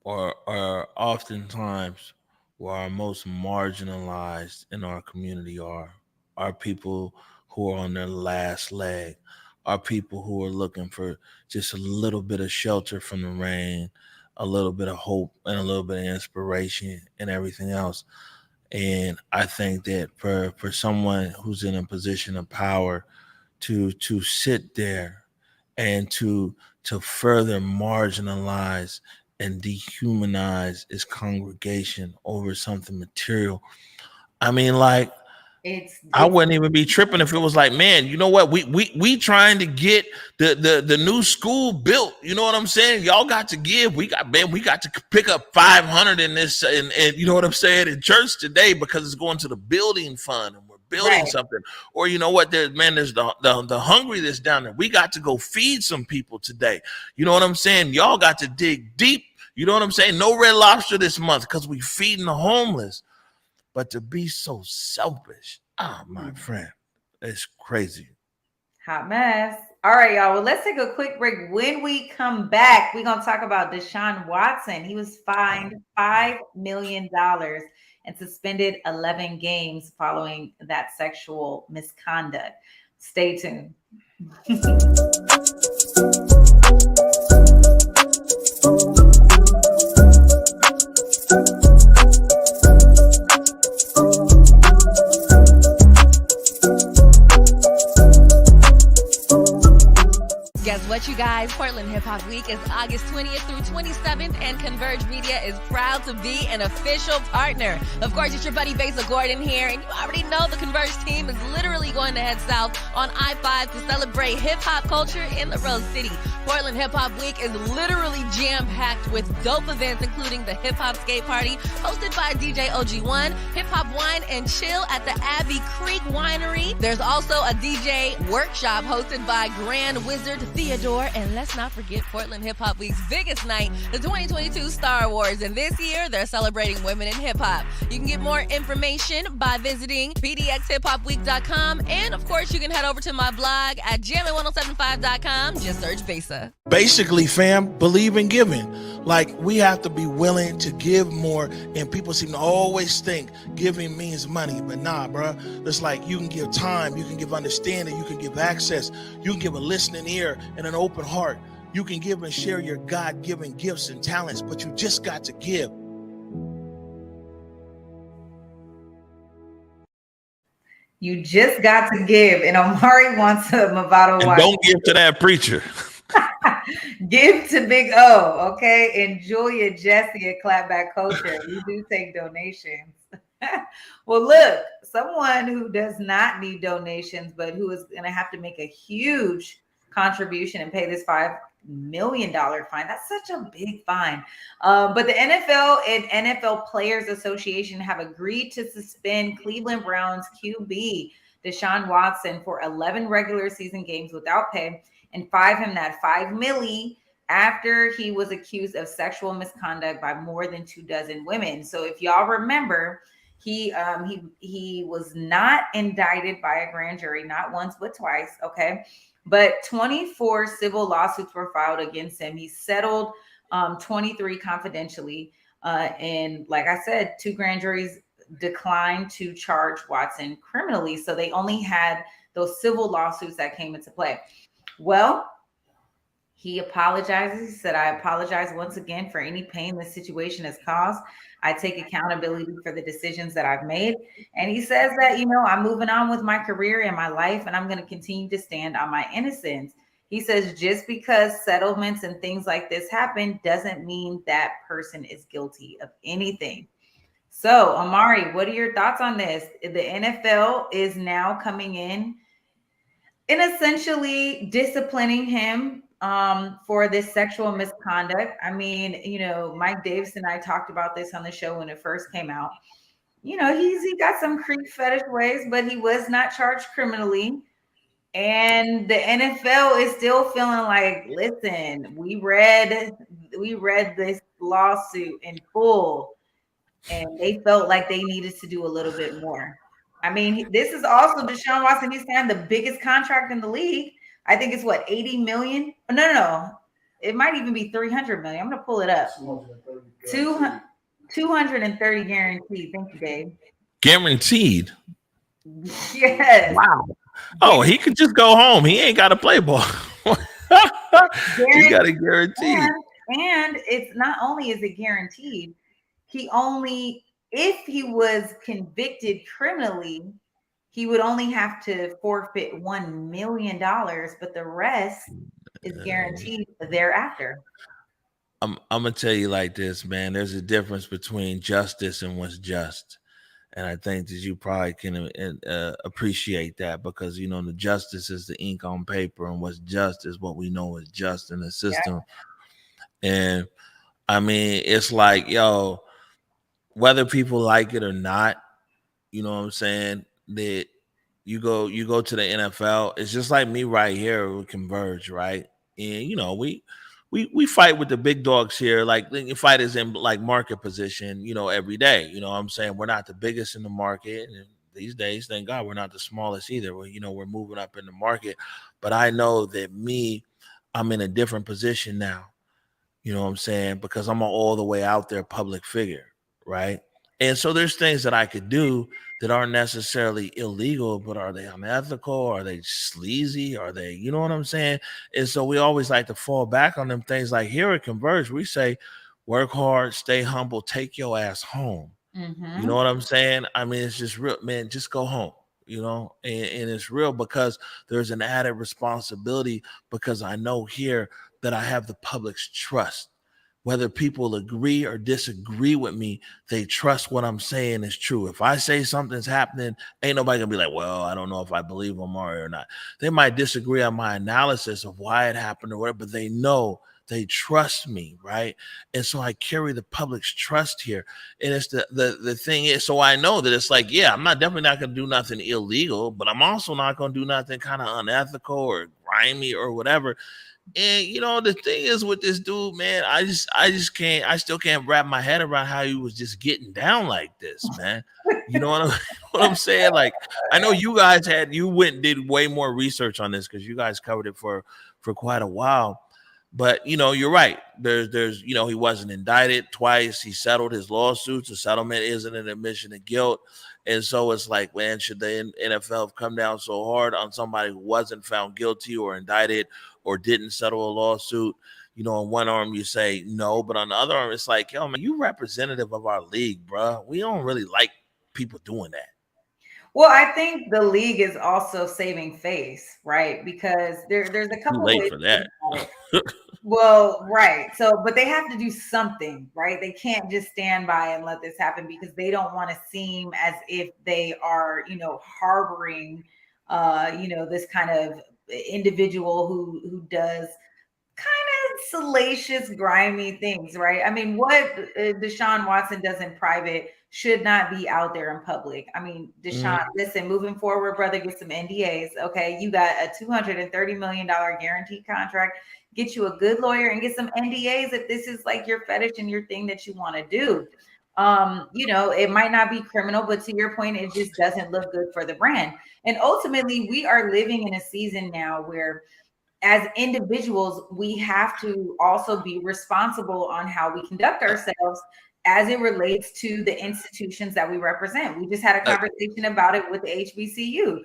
are oftentimes where our most marginalized in our community are people who are on their last leg, are people who are looking for just a little bit of shelter from the rain, a little bit of hope, and a little bit of inspiration and everything else. And I think that for someone who's in a position of power to sit there and to further marginalize and dehumanize his congregation over something material, I mean, like, I wouldn't even be tripping if it was like, man, you know what? We trying to get the new school built. You know what I'm saying? Y'all got to give. We got to pick up 500 in this, and you know what I'm saying, in church today, because it's going to the building fund, and we're building something. Or you know what? There's the hungry that's down there. We got to go feed some people today. You know what I'm saying? Y'all got to dig deep. You know what I'm saying? No Red Lobster this month because we feeding the homeless. But to be so selfish, my friend, it's crazy. Hot mess. All right, y'all. Well, let's take a quick break. When we come back, we're going to talk about Deshaun Watson. He was fined $5 million and suspended 11 games following that sexual misconduct. Stay tuned. Guess what, you guys? Portland Hip Hop Week is August 20th through 27th, and Converge Media is proud to be an official partner. Of course, it's your buddy Besa Gordon here, and you already know the Converge team is literally going to head south on I-5 to celebrate hip-hop culture in the Rose City. Portland Hip Hop Week is literally jam-packed with dope events, including the Hip Hop Skate Party, hosted by DJ OG1, Hip Hop Wine and Chill at the Abbey Creek Winery. There's also a DJ workshop hosted by Grand Wizard Theodore, and let's not forget Portland Hip Hop Week's biggest night, the 2022 Star Wars, and this year they're celebrating women in hip hop. You can get more information by visiting pdxhiphopweek.com, and of course you can head over to my blog at jammin1075.com. Just search Besa. Basically, fam, believe in giving. Like, we have to be willing to give more, and people seem to always think giving means money, but nah, bro. It's like you can give time, you can give understanding, you can give access, you can give a listening ear and an open heart. You can give and share your God-given gifts and talents, but you just got to give. You just got to give, and Omari wants a Movado watch. Don't give to that preacher. Give to Big O, okay? Enjoy your Jessie and Clapback culture. We do take donations. Well, look, someone who does not need donations, but who is going to have to make a huge contribution and pay this $5 million fine. That's such a big fine. But the NFL and NFL Players Association have agreed to suspend Cleveland Browns QB Deshaun Watson for 11 regular season games without pay, and fine him that $5 million after he was accused of sexual misconduct by more than 24 women. So if y'all remember, he was not indicted by a grand jury, not once but twice, okay? But 24 civil lawsuits were filed against him. He settled 23 confidentially. And like I said, 2 grand juries declined to charge Watson criminally. So they only had those civil lawsuits that came into play. Well, he apologizes. He said, I apologize once again for any pain this situation has caused. I take accountability for the decisions that I've made. And he says that, I'm moving on with my career and my life, and I'm going to continue to stand on my innocence. He says, just because settlements and things like this happen doesn't mean that person is guilty of anything. So, Omari, what are your thoughts on this? The NFL is now coming in and essentially disciplining him for this sexual misconduct. I mean, Mike Davis and I talked about this on the show when it first came out. He got some creep fetish ways, but he was not charged criminally. And the NFL is still feeling like, listen, we read this lawsuit in full, and they felt like they needed to do a little bit more. I mean, this is also Deshaun Watson. He's signed the biggest contract in the league. I think it's 80 million. No. It might even be 300 million. I'm going to pull it up. 230 guaranteed. Thank you, Dave. Guaranteed. Yes. Wow. Oh, he could just go home. He ain't got to play ball. He got a guarantee. And it's not only is it guaranteed, if he was convicted criminally, he would only have to forfeit $1 million, but the rest is guaranteed thereafter. I'm gonna tell you like this, man. There's a difference between justice and what's just, and I think that you probably can appreciate that, because the justice is the ink on paper, and what's just is what we know is just in the system. Yeah. And I mean, it's like, whether people like it or not, you know what I'm saying, that you go to the NFL. It's just like me right here with Converge, right? And we fight with the big dogs here. Like, the fight is in like market position, every day. You know what I'm saying? We're not the biggest in the market, and these days, thank God, we're not the smallest either. We're moving up in the market, but I know that I'm in a different position now. You know what I'm saying? Because I'm an all the way out there public figure. Right. And so there's things that I could do that aren't necessarily illegal, but are they unethical? Are they sleazy? Are they, you know what I'm saying? And so we always like to fall back on them things. Like here at Converge, we say, work hard, stay humble, take your ass home. Mm-hmm. You know what I'm saying? I mean, it's just real, man, just go home, and it's real, because there's an added responsibility, because I know here that I have the public's trust. Whether people agree or disagree with me, they trust what I'm saying is true. If I say something's happening, ain't nobody gonna be like, well, I don't know if I believe Omari or not. They might disagree on my analysis of why it happened or whatever, but they know, they trust me, right? And so I carry the public's trust here. And it's the thing is, so I know that it's like, yeah, I'm definitely not gonna do nothing illegal, but I'm also not gonna do nothing kind of unethical or grimy or whatever. And the thing is with this dude, man, I still can't wrap my head around how he was just getting down like this, man. You know what I'm saying? Like, I know you guys went and did way more research on this, because you guys covered it for quite a while. But you're right. There's he wasn't indicted twice. He settled his lawsuits. The settlement isn't an admission of guilt. And so it's like, man, should the NFL have come down so hard on somebody who wasn't found guilty or indicted or didn't settle a lawsuit? On one arm you say no, but on the other arm it's like, yo, man, you representative of our league, bro. We don't really like people doing that. Well, I think the league is also saving face, right? Because there's a couple Too late ways for that. Well, right. So, but they have to do something, right? They can't just stand by and let this happen, because they don't want to seem as if they are, harboring, this kind of individual who does kind of salacious, grimy things, right? I mean, what Deshaun Watson does in private should not be out there in public. I mean, Deshaun, listen, moving forward, brother, get some NDAs, okay? You got a $230 million guaranteed contract. Get you a good lawyer and get some NDAs if this is like your fetish and your thing that you want to do. It might not be criminal, but to your point, it just doesn't look good for the brand. And ultimately, we are living in a season now where as individuals, we have to also be responsible on how we conduct ourselves as it relates to the institutions that we represent. We just had a conversation about it with the HBCU.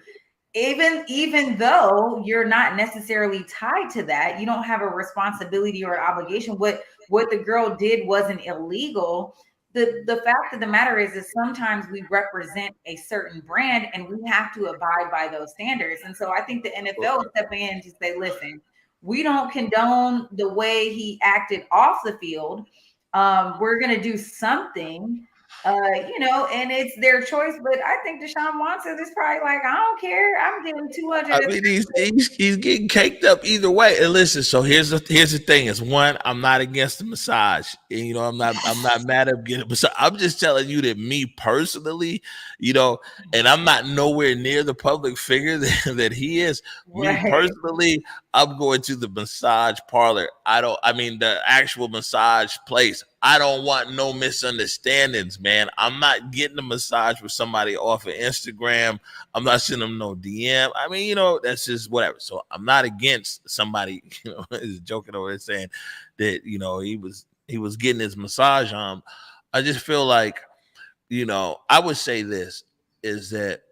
Even though you're not necessarily tied to that, you don't have a responsibility or an obligation. What the girl did wasn't illegal. The fact of the matter is sometimes we represent a certain brand and we have to abide by those standards. And so I think the NFL is stepping in to say, listen, we don't condone the way he acted off the field. We're going to do something, and it's their choice. But I think Deshaun Watson is probably like, I don't care. I'm getting 200. I mean, he's getting caked up either way. And listen, so here's the thing: is one, I'm not against the massage, and I'm not mad at getting a massage. I'm just telling you that me personally, and I'm not nowhere near the public figure that he is. Right. Me personally, I'm going to the massage parlor. The actual massage place. I don't want no misunderstandings, man. I'm not getting a massage with somebody off of Instagram. I'm not sending them no DM. I mean, that's just whatever. So I'm not against somebody, is joking over there saying that, he was getting his massage on. I just feel like, I would say this is that,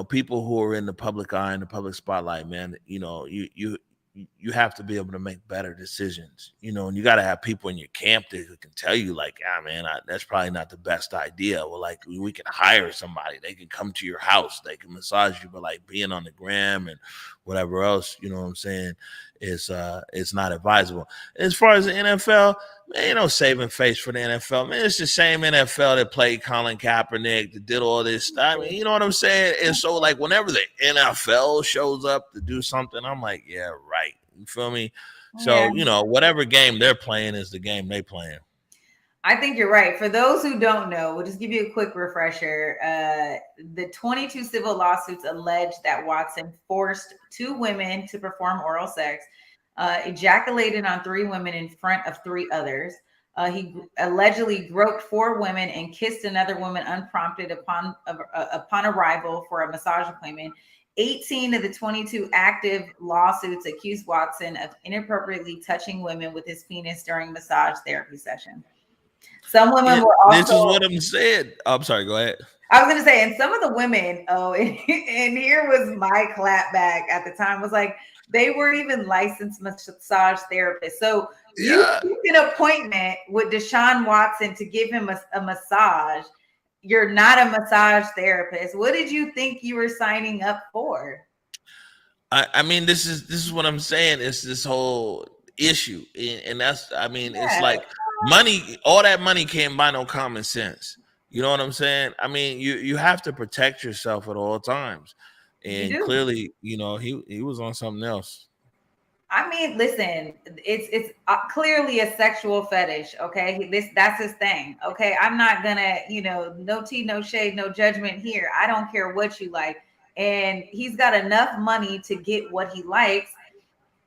people who are in the public eye and the public spotlight, man, you have to be able to make better decisions, and you got to have people in your camp that can tell you like, man, that's probably not the best idea. Well, like we can hire somebody, they can come to your house, they can massage you, but like being on the gram and whatever else, what I'm saying, is it's not advisable. As far as the NFL, man, saving face for the NFL, man. It's the same NFL that played Colin Kaepernick, that did all this stuff. I mean, you know what I'm saying? And so like whenever the NFL shows up to do something, I'm like, yeah, right. You feel me? So, whatever game they're playing is the game they playing. I think you're right. For those who don't know, we'll just give you a quick refresher. The 22 civil lawsuits allege that Watson forced 2 women to perform oral sex, ejaculated on 3 women in front of 3 others. He allegedly groped 4 women and kissed another woman unprompted upon arrival for a massage appointment. 18 of the 22 active lawsuits accused Watson of inappropriately touching women with his penis during massage therapy session. Some women were also. This is what I'm saying. I'm sorry. Go ahead. I was going to say, and some of the women, and here was my clap back at the time, was like, they weren't even licensed massage therapists. So you took an appointment with Deshaun Watson to give him a massage. You're not a massage therapist. What did you think you were signing up for? I mean, this is what I'm saying. It's this whole issue. And that's, it's like money, all that money can't buy no common sense. You know what I'm saying? I mean, you have to protect yourself at all times. And clearly, he was on something else. I mean, listen, it's clearly a sexual fetish. Okay. That's his thing. Okay. I'm not gonna, no tea, no shade, no judgment here. I don't care what you like. And he's got enough money to get what he likes.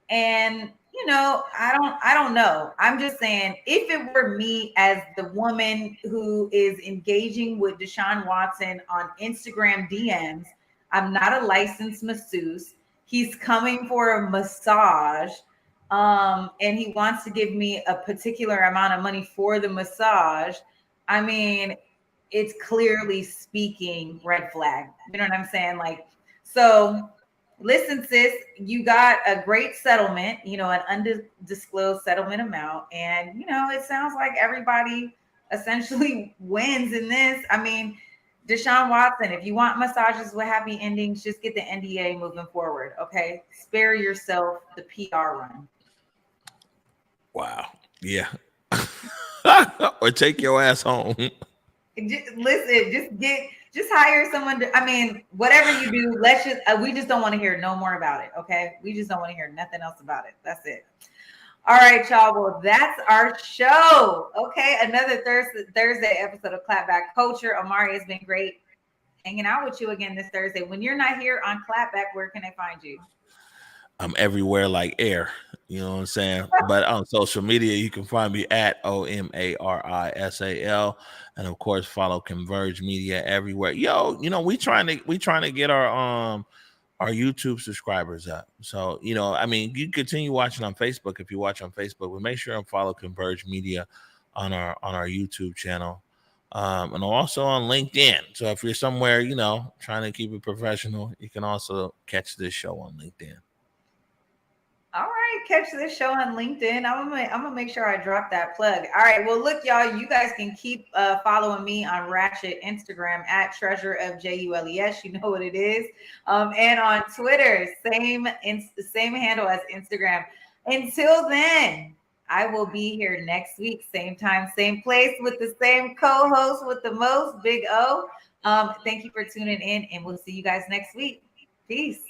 And, I don't know. I'm just saying, if it were me as the woman who is engaging with Deshaun Watson on Instagram DMs, I'm not a licensed masseuse. He's coming for a massage, and he wants to give me a particular amount of money for the massage. I mean, it's clearly speaking red flag. You know what I'm saying? Like, so listen, sis, you got a great settlement, an undisclosed settlement amount. And, it sounds like everybody essentially wins in this. I mean, Deshaun Watson, if you want massages with happy endings, just get the NDA moving forward, okay? Spare yourself the PR run. Wow. Yeah. Or take your ass home. Listen, just hire someone to, whatever you do, we just don't want to hear no more about it, okay? We just don't want to hear nothing else about it. That's it. All right, y'all. Well, that's our show. Okay, another Thursday episode of Clapback Culture. Omari, has been great hanging out with you again this Thursday. When you're not here on Clapback, where can they find you? I'm everywhere like air. You know what I'm saying? But on social media, you can find me at OMARISAL. And of course, follow Converge Media everywhere. Yo, we trying to get our YouTube subscribers up. So, I mean, you continue watching on Facebook if you watch on Facebook, but make sure and follow Converge Media on our YouTube channel. And also on LinkedIn. So if you're somewhere, trying to keep it professional, you can also catch this show on LinkedIn. All right, catch this show on LinkedIn. I'm gonna make sure I drop that plug. All right, well, look, y'all, you guys can keep following me on Ratchet Instagram at Treasure of JULES. You know what it is. And on Twitter, same handle as Instagram. Until then, I will be here next week, same time, same place, with the same co-host with the most, Big O. Thank you for tuning in, and we'll see you guys next week. Peace.